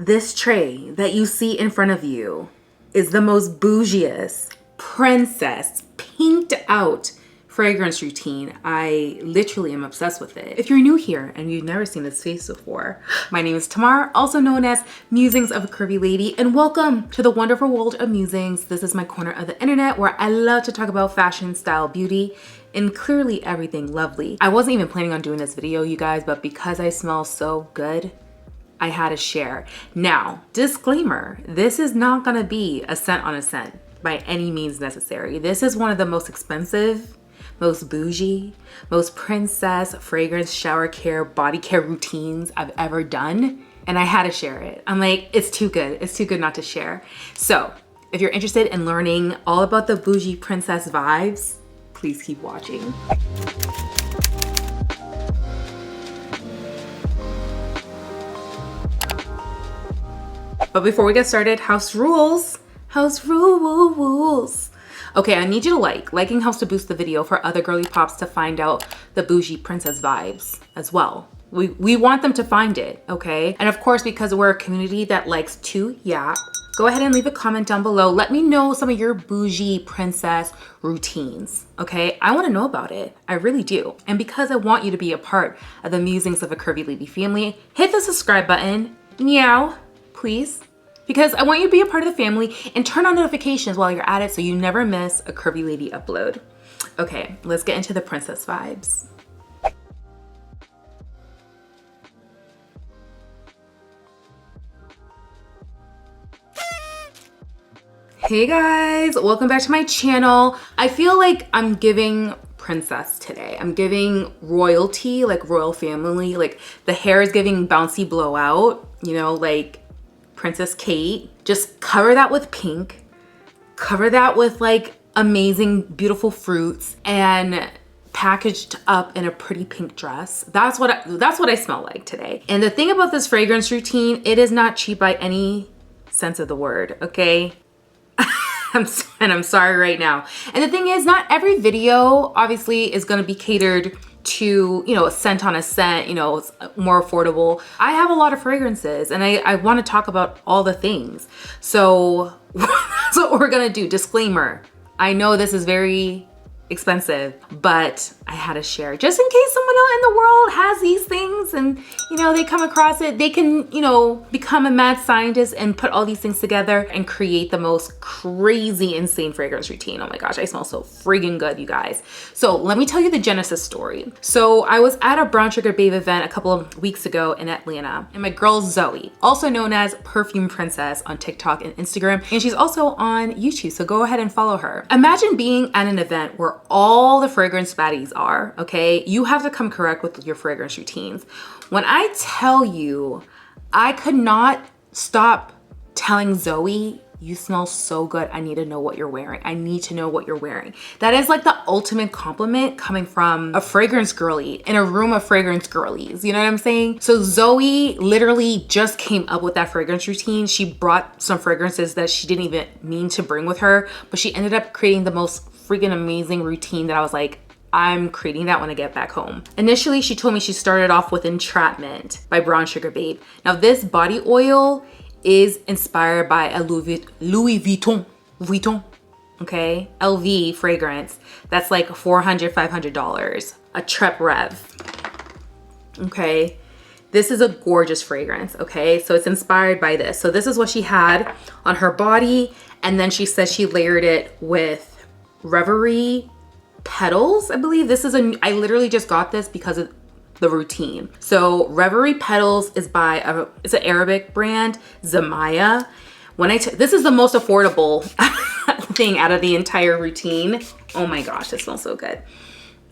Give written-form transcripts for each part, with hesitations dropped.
This tray that you see in front of you is the most bougiest, princess, pinked out fragrance routine. I literally am obsessed with it. If you're new here and you've never seen this face before, my name is Tamar, also known as Musings of a Curvy Lady, and welcome to the wonderful world of Musings. This is my corner of the internet where I love to talk about fashion, style, beauty, and clearly everything lovely. I wasn't even planning on doing this video, you guys, but because I smell so good, I had to share. Now, disclaimer, this is not gonna be a scent on a scent by any means necessary. This is one of the most expensive, most bougie, most princess fragrance shower care, body care routines I've ever done. And I had to share it. I'm like, it's too good. It's too good not to share. So if you're interested in learning all about the bougie princess vibes, please keep watching. But before we get started, house rules. House rules. Okay, I need you to like. Liking helps to boost the video for other girly pops to find out the bougie princess vibes as well. We want them to find it, okay? And of course, because we're a community that likes to yap, go ahead and leave a comment down below. Let me know some of your bougie princess routines, okay? I wanna know about it, I really do. And because I want you to be a part of the Musings of a Curvy Lady family, hit the subscribe button, meow, please. Because I want you to be a part of the family and turn on notifications while you're at it so you never miss a Curvy Lady upload. Okay, let's get into the princess vibes. Hey guys, welcome back to my channel. I feel like I'm giving princess today. I'm giving royalty, like royal family. Like the hair is giving bouncy blowout, you know, like Princess Kate. Just cover that with pink, cover that with like amazing, beautiful fruits, and packaged up in a pretty pink dress. That's what I smell like today. And the thing about this fragrance routine, it is not cheap by any sense of the word, okay? I'm sorry right now. And the thing is, not every video obviously is gonna be catered to, you know, a scent on a scent, you know, it's more affordable. I have a lot of fragrances and I want to talk about all the things. So that's what we're gonna do. Disclaimer, I know this is very expensive, but I had to share just in case someone else in the world has these things and, you know, they come across it, they can, you know, become a mad scientist and put all these things together and create the most crazy, insane fragrance routine. Oh my gosh, I smell so friggin' good, you guys. So let me tell you the genesis story. So I was at a Brown Sugar Babe event a couple of weeks ago in Atlanta, and my girl Zoe, also known as Perfume Princess on TikTok and Instagram, and she's also on YouTube, so go ahead and follow her. Imagine being at an event where all the fragrance baddies are, okay? You have to come correct with your fragrance routines. When I tell you, I could not stop telling Zoe, you smell so good. I need to know what you're wearing. I need to know what you're wearing. That is like the ultimate compliment coming from a fragrance girly in a room of fragrance girlies. You know what I'm saying? So Zoe literally just came up with that fragrance routine. She brought some fragrances that she didn't even mean to bring with her, but she ended up creating the most freaking amazing routine that I was like, I'm creating that when I get back home. Initially, she told me she started off with Entrapment by Brown Sugar Babe. Now this body oil is inspired by a Louis Vuitton, okay? LV fragrance. That's like $400, $500, a Trep Rev, okay? This is a gorgeous fragrance, okay? So it's inspired by this. So this is what she had on her body. And then she said she layered it with Reverie Petals, I believe. This is I literally just got this because of the routine. So Reverie Petals is by it's an Arabic brand, Zamaya. This is the most affordable thing out of the entire routine. Oh my gosh, this smells so good.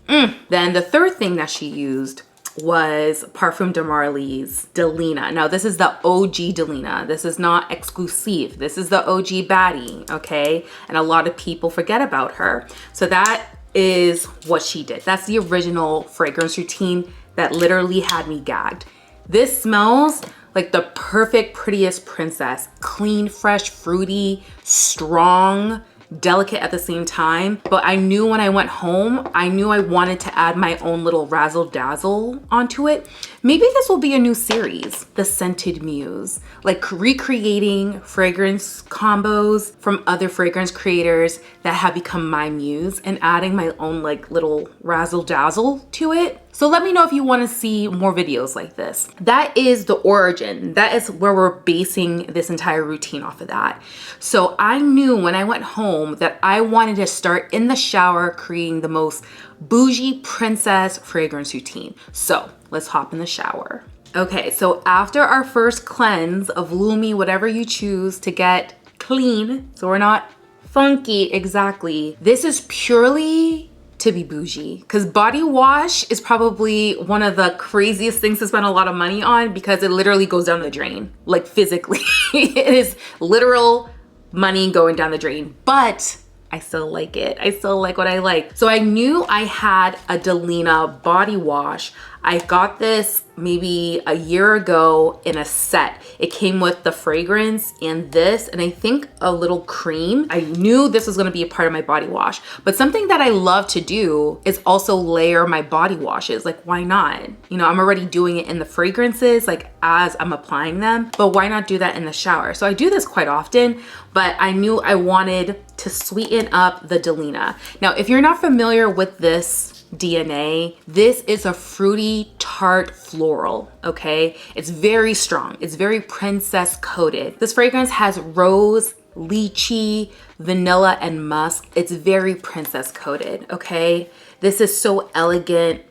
Then the third thing that she used was Parfum de Marly's Delina. Now this is the OG Delina. This is not exclusive. This is the OG baddie, okay? And a lot of people forget about her. So that is what she did. That's the original fragrance routine that literally had me gagged. This smells like the perfect, prettiest princess. Clean, fresh, fruity, strong, delicate at the same time. But I knew when I went home, I knew I wanted to add my own little razzle dazzle onto it. Maybe this will be a new series, the Scented Muse, like recreating fragrance combos from other fragrance creators that have become my muse and adding my own like little razzle dazzle to it. So let me know if you want to see more videos like this. That is the origin. That is where we're basing this entire routine off of that. So I knew when I went home that I wanted to start in the shower creating the most bougie princess fragrance routine. So let's hop in the shower. Okay, so after our first cleanse of Lumi, whatever you choose to get clean, so we're not funky exactly, this is purely to be bougie, because body wash is probably one of the craziest things to spend a lot of money on because it literally goes down the drain, like physically. It is literal money going down the drain, but I still like it. I still like what I like. So I knew I had a Delina body wash. I got this maybe a year ago in a set. It came with the fragrance and this, and I think a little cream. I knew this was gonna be a part of my body wash, but something that I love to do is also layer my body washes. Like, why not? You know, I'm already doing it in the fragrances, like as I'm applying them, but why not do that in the shower? So I do this quite often, but I knew I wanted to sweeten up the Delina. Now, if you're not familiar with this DNA, this is a fruity tart floral, okay? It's very strong. It's very princess coated. This fragrance has rose, lychee, vanilla, and musk. It's very princess coated, okay? This is so elegant.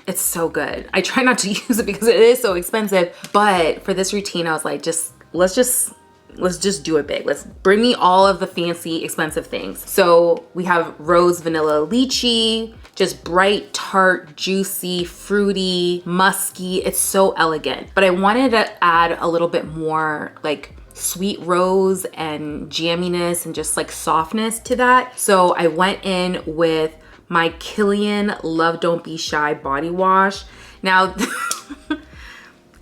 It's so good. I try not to use it because it is so expensive, but for this routine, I was like, let's just do it big. Let's bring me all of the fancy, expensive things. So we have rose, vanilla, lychee, just bright, tart, juicy, fruity, musky. It's so elegant. But I wanted to add a little bit more like sweet rose and jamminess and just like softness to that. So I went in with my Kilian Love Don't Be Shy body wash. Now,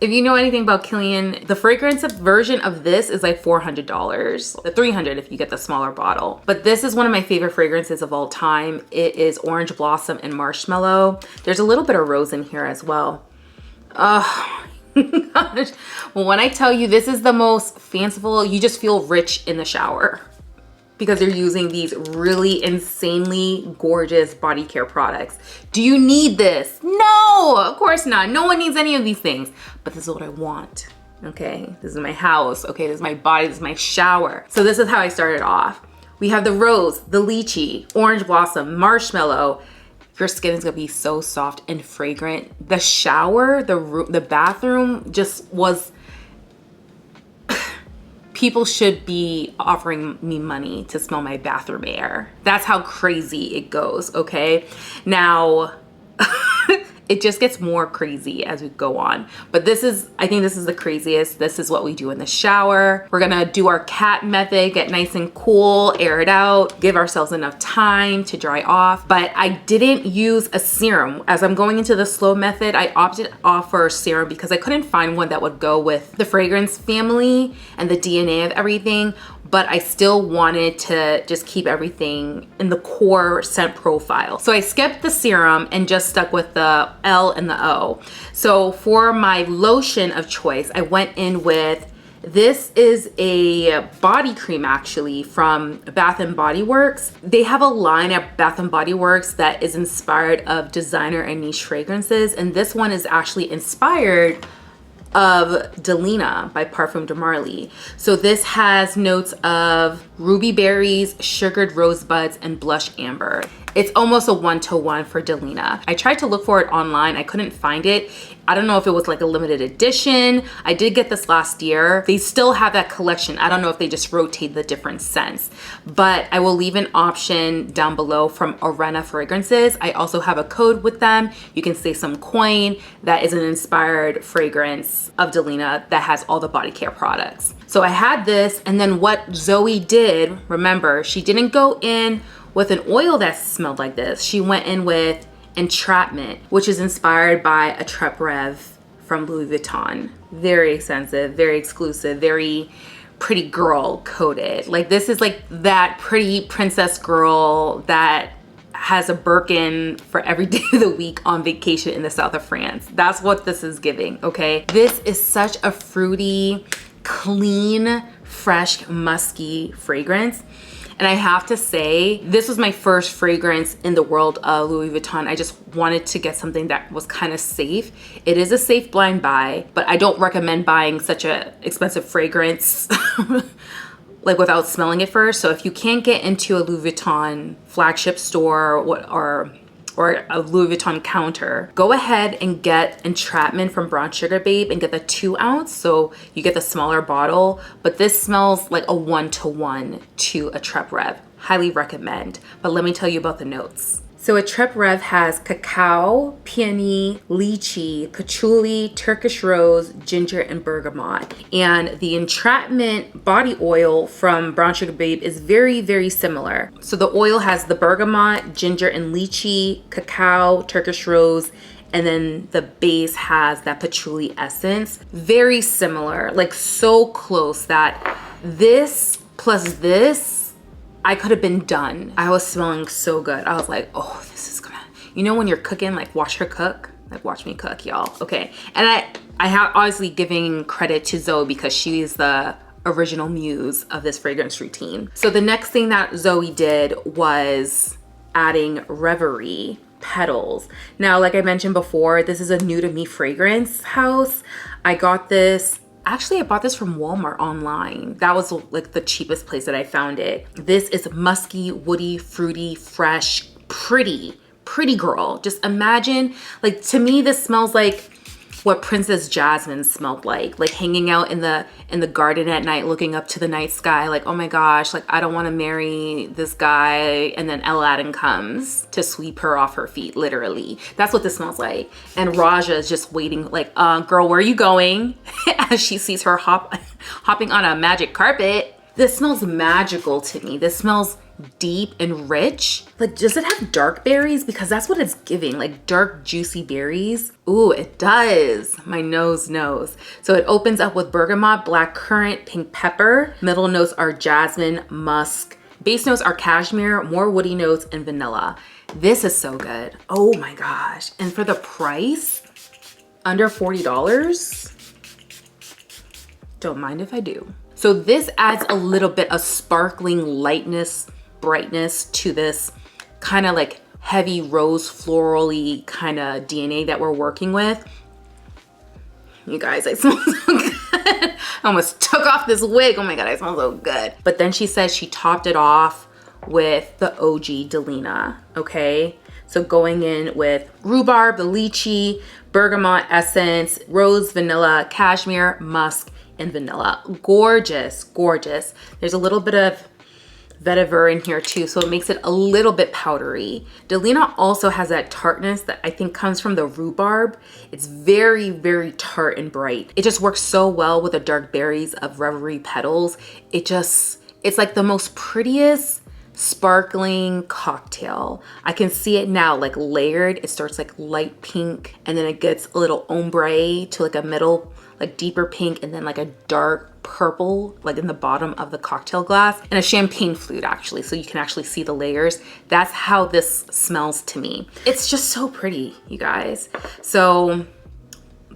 if you know anything about Kilian, the fragrance version of this is like $400, the $300 if you get the smaller bottle. But this is one of my favorite fragrances of all time. It is orange blossom and marshmallow. There's a little bit of rose in here as well. Oh gosh. Well, when I tell you this is the most fanciful, you just feel rich in the shower because they're using these really insanely gorgeous body care products. Do you need this? No, of course not. No one needs any of these things, but this is what I want, okay? This is my house, okay? This is my body, this is my shower. So this is how I started off. We have the rose, the lychee, orange blossom, marshmallow. Your skin is gonna be so soft and fragrant. The shower, the bathroom just was, people should be offering me money to smell my bathroom air. That's how crazy it goes, okay? Now, it just gets more crazy as we go on. But I think this is the craziest. This is what we do in the shower. We're gonna do our cat method, get nice and cool, air it out, give ourselves enough time to dry off. But I didn't use a serum. As I'm going into the slow method, I opted off for a serum because I couldn't find one that would go with the fragrance family and the DNA of everything. But I still wanted to just keep everything in the core scent profile. So I skipped the serum and just stuck with the L and the O. So for my lotion of choice, I went in with, this is a body cream actually from Bath and Body Works. They have a line at Bath and Body Works that is inspired of designer and niche fragrances. And this one is actually inspired of Delina by Parfum de Marly. So this has notes of ruby berries, sugared rosebuds, and blush amber. It's almost a one-to-one for Delina. I tried to look for it online. I couldn't find it. I don't know if it was like a limited edition. I did get this last year. They still have that collection. I don't know if they just rotate the different scents, but I will leave an option down below from Orena Fragrances. I also have a code with them. You can save some coin. That is an inspired fragrance of Delina that has all the body care products. So I had this, and then what Zoe did, remember, she didn't go in with an oil that smelled like this. She went in with Entrapment, which is inspired by a Trap Rev from Louis Vuitton. Very expensive, very exclusive, very pretty girl coated. Like this is like that pretty princess girl that has a Birkin for every day of the week on vacation in the south of France. That's what this is giving, okay? This is such a fruity, clean, fresh, musky fragrance. And I have to say, this was my first fragrance in the world of Louis Vuitton. I just wanted to get something that was kind of safe. It is a safe blind buy, but I don't recommend buying such an expensive fragrance like without smelling it first. So if you can't get into a Louis Vuitton flagship store or a Louis Vuitton counter, go ahead and get Entrapment from Brown Sugar Babe and get the 2 ounce. So you get the smaller bottle, but this smells like a 1-to-1 to a Trep Rev. Highly recommend. But let me tell you about the notes. So a Trep Rev has cacao, peony, lychee, patchouli, Turkish rose, ginger, and bergamot. And the Entrapment body oil from Brown Sugar Babe is very, very similar. So the oil has the bergamot, ginger, and lychee, cacao, Turkish rose, and then the base has that patchouli essence. Very similar, like so close that this plus this, I could have been done. I was smelling so good. I was like, oh, this is gonna, you know when you're cooking, like watch her cook? Like watch me cook, y'all, okay? And I have obviously giving credit to Zoe because she is the original muse of this fragrance routine. So the next thing that Zoe did was adding Reverie petals. Now, like I mentioned before, this is a new to me fragrance house. I got this, actually I bought this from Walmart online. That was like the cheapest place that I found it. This is musky, woody, fruity, fresh, pretty girl. Just imagine, like to me this smells like what Princess Jasmine smelled like hanging out in the garden at night looking up to the night sky like, oh my gosh, like I don't want to marry this guy, and then Aladdin comes to sweep her off her feet, literally. That's what this smells like. And Raja is just waiting like, girl, where are you going? As she sees her hopping on a magic carpet. This smells magical to me. This smells deep and rich. Like, does it have dark berries? Because that's what it's giving, like dark juicy berries. Ooh, it does. My nose knows. So it opens up with bergamot, black currant, pink pepper. Middle notes are jasmine, musk. Base notes are cashmere, more woody notes, and vanilla. This is so good. Oh my gosh. And for the price, under $40, don't mind if I do. So this adds a little bit of sparkling lightness, brightness to this kind of like heavy rose florally kind of DNA that we're working with. You guys, I smell so good. I almost took off this wig. Oh my God, I smell so good. But then she says she topped it off with the OG Delina, okay? So going in with rhubarb, the lychee, bergamot essence, rose, vanilla, cashmere, musk, and vanilla. Gorgeous, gorgeous. There's a little bit of vetiver in here too, so it makes it a little bit powdery. Delina also has that tartness that I think comes from the rhubarb. It's very, very tart and bright. It just works so well with the dark berries of Reverie petals. It's like the most prettiest sparkling cocktail. I can see it now, like layered. It starts like light pink and then it gets a little ombre to like a middle, like deeper pink, and then like a dark purple like in the bottom of the cocktail glass, and a champagne flute actually, so you can actually see the layers. That's how this smells to me. It's just so pretty, you guys. So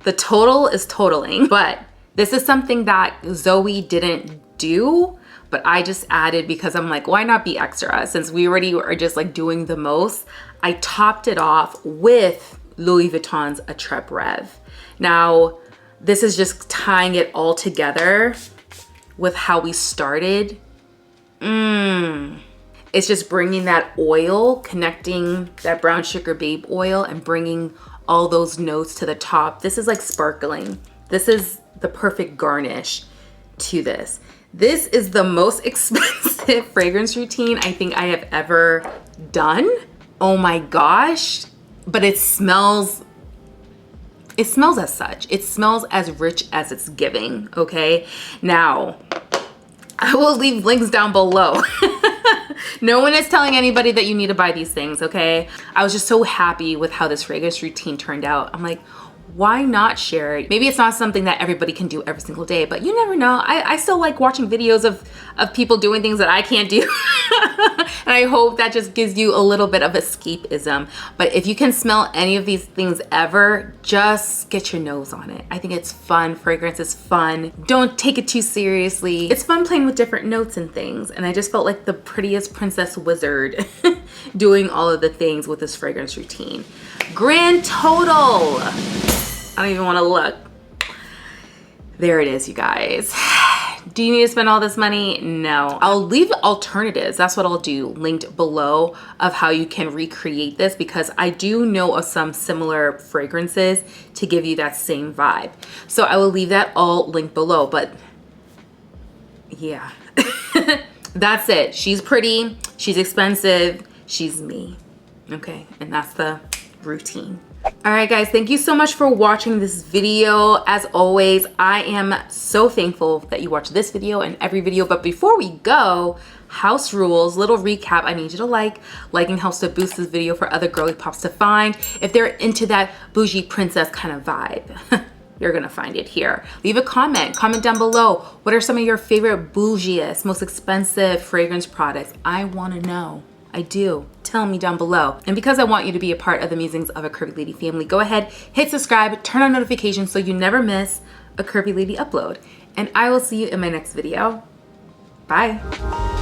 the total is totaling, but this is something that Zoe didn't do, but I just added because I'm like, why not be extra since we already are just like doing the most. I topped it off with Louis Vuitton's A Trep Rev. Now this is just tying it all together with how we started. It's just bringing that oil, connecting that Brown Sugar Babe oil and bringing all those notes to the top. This is like sparkling. This is the perfect garnish to this. This is the most expensive fragrance routine I think I have ever done. Oh my gosh. But it smells as such. It smells as rich as it's giving, okay? Now, I will leave links down below. No one is telling anybody that you need to buy these things, okay? I was just so happy with how this fragrance routine turned out. I'm like, why not share it? Maybe it's not something that everybody can do every single day, but you never know. I still like watching videos of people doing things that I can't do. And I hope that just gives you a little bit of escapism. But if you can smell any of these things ever, just get your nose on it. I think it's fun. Fragrance is fun. Don't take it too seriously. It's fun playing with different notes and things. And I just felt like the prettiest princess wizard doing all of the things with this fragrance routine. Grand total. I don't even want to look. There it is, you guys. Do you need to spend all this money? No. I'll leave alternatives. That's what I'll do, linked below, of how you can recreate this, because I do know of some similar fragrances to give you that same vibe. So I will leave that all linked below, but yeah. That's it. She's pretty, she's expensive, she's me. Okay, and that's the routine. All right, guys, thank you so much for watching this video. As always, I am so thankful that you watch this video and every video. But before we go, house rules, little recap. I need you to like. Liking helps to boost this video for other girly pops to find. If they're into that bougie princess kind of vibe, you're gonna find it here. Leave a comment down below. What are some of your favorite bougiest, most expensive fragrance products? I wanna know. I do. Tell me down below. And because I want you to be a part of the Musings of a Curvy Lady family, go ahead, hit subscribe, turn on notifications so you never miss a Curvy Lady upload. And I will see you in my next video. Bye.